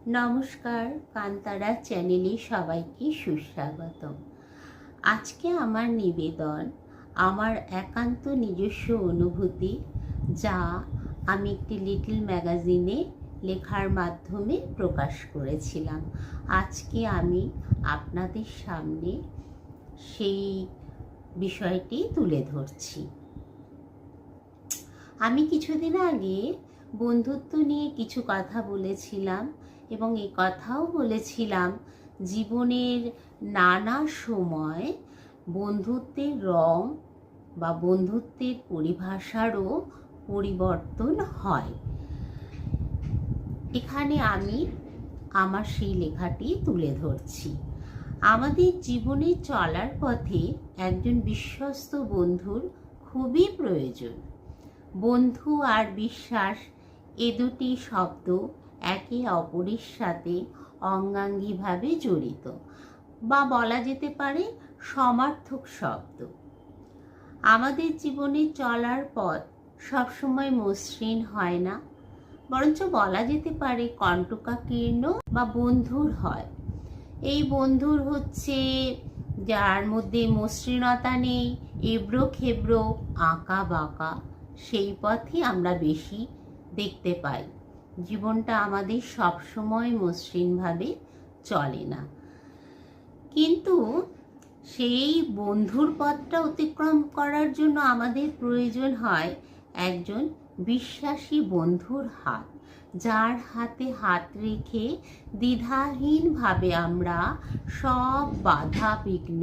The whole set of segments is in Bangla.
নমস্কার, কান্তারা চ্যানেলে সবাইকে সুস্বাগতম। আজকে আমার নিবেদন আমার একান্ত নিজস্ব অনুভূতি, যা আমি একটি লিটল ম্যাগাজিনে লেখার মাধ্যমে প্রকাশ করেছিলাম। আজকে আমি আপনাদের সামনে সেই বিষয়টি তুলে ধরছি। আমি কিছুদিন আগে বন্ধুত্ব নিয়ে কিছু কথা বলেছিলাম এবং এই কথাও বলেছিলাম জীবনের নানা সময় বন্ধুত্বের রং বা বন্ধুত্বের পরিভাষারও পরিবর্তন হয়। এখানে আমি আমার সেই লেখাটি তুলে ধরছি। আমাদের জীবনে চলার পথে একজন বিশ্বস্ত বন্ধুর খুবই প্রয়োজন। বন্ধু আর বিশ্বাস এ দুটি শব্দ একে অপরের সাথে অঙ্গাঙ্গিভাবে জড়িত, বা বলা যেতে পারে সমার্থক শব্দ। আমাদের জীবনে চলার পথ সবসময় মসৃণ হয় না, বরঞ্চ বলা যেতে পারে কণ্টকাকীর্ণ বা বন্ধুর হয়। এই বন্ধুর হচ্ছে যার মধ্যে মসৃণতা নেই, এবড়ো খেবড়ো আঁকা বাঁকা, সেই পথই আমরা বেশি দেখতে পাই। জীবনটা আমাদের সবসময় মসৃণভাবে চলে না, কিন্তু সেই বন্ধুর পথটা অতিক্রম করার জন্য আমাদের প্রয়োজন হয় একজন বিশ্বাসী বন্ধুর হাত, যার হাতে হাত রেখে দ্বিধাহীনভাবে আমরা সব বাধা বিঘ্ন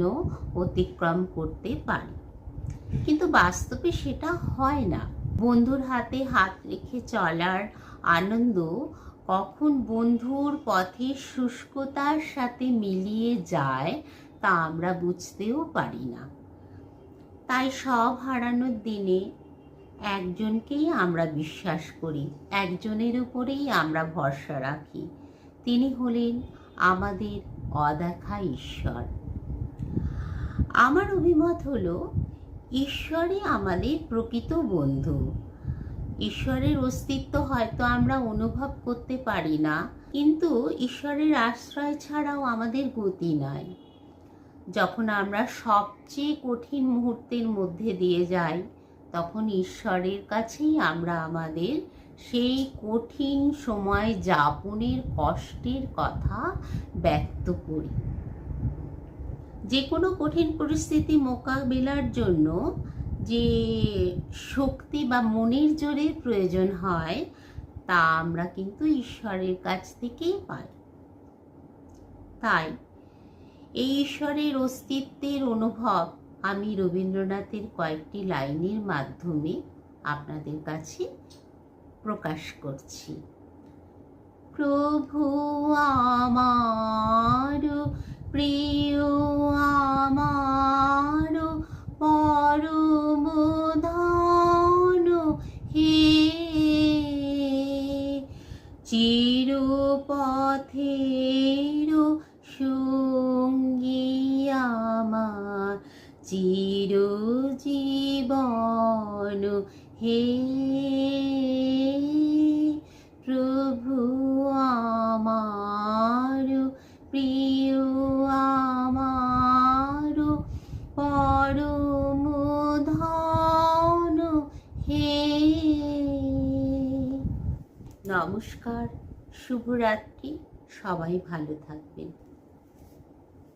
অতিক্রম করতে পারি। কিন্তু বাস্তবে সেটা হয় না। বন্ধুর হাতে হাত রেখে চলার আনন্দ কখন বন্ধুর পথের শুষ্কতার সাথে মিলিয়ে যায় তা আমরা বুঝতেও পারি না। তাই সব হারানোর দিনে একজনকেই আমরা বিশ্বাস করি, একজনের উপরেই আমরা ভরসা রাখি। তিনি হলেন আমাদের অদেখা ঈশ্বর। আমার অভিমত হলো, ঈশ্বরই আমাদের প্রকৃত বন্ধু। ঈশ্বরের অস্তিত্ব হয়তো আমরা অনুভব করতে পারি না, কিন্তু ঈশ্বরের আশ্রয় ছাড়াও আমাদের গতি নাই। যখন আমরা সবচেয়ে কঠিন মুহূর্তের মধ্যে দিয়ে যাই, তখন ঈশ্বরের কাছেই আমরা আমাদের সেই কঠিন সময় যাপনের কষ্টের কথা ব্যক্ত করি। যে কোনো কঠিন পরিস্থিতি মোকাবিলার জন্য যে শক্তি বা মনের জোরের প্রয়োজন হয়, তা আমরা কিন্তু ঈশ্বরের কাছ থেকেই পাই। তাই এই ঈশ্বরের অস্তিত্বের অনুভব আমি রবীন্দ্রনাথের কয়েকটি লাইনের মাধ্যমে আপনাদের কাছে প্রকাশ করছি। প্রভু আমার প্রিয়, আমার পরম ধন হে, চিরপথের সঙ্গী আমার, চিরজীবন হে। প্রভু আমার প্রিয়, আমার পরম ধন হে। নমস্কার, শুভরাত্রি, সবাই ভালো থাকবেন।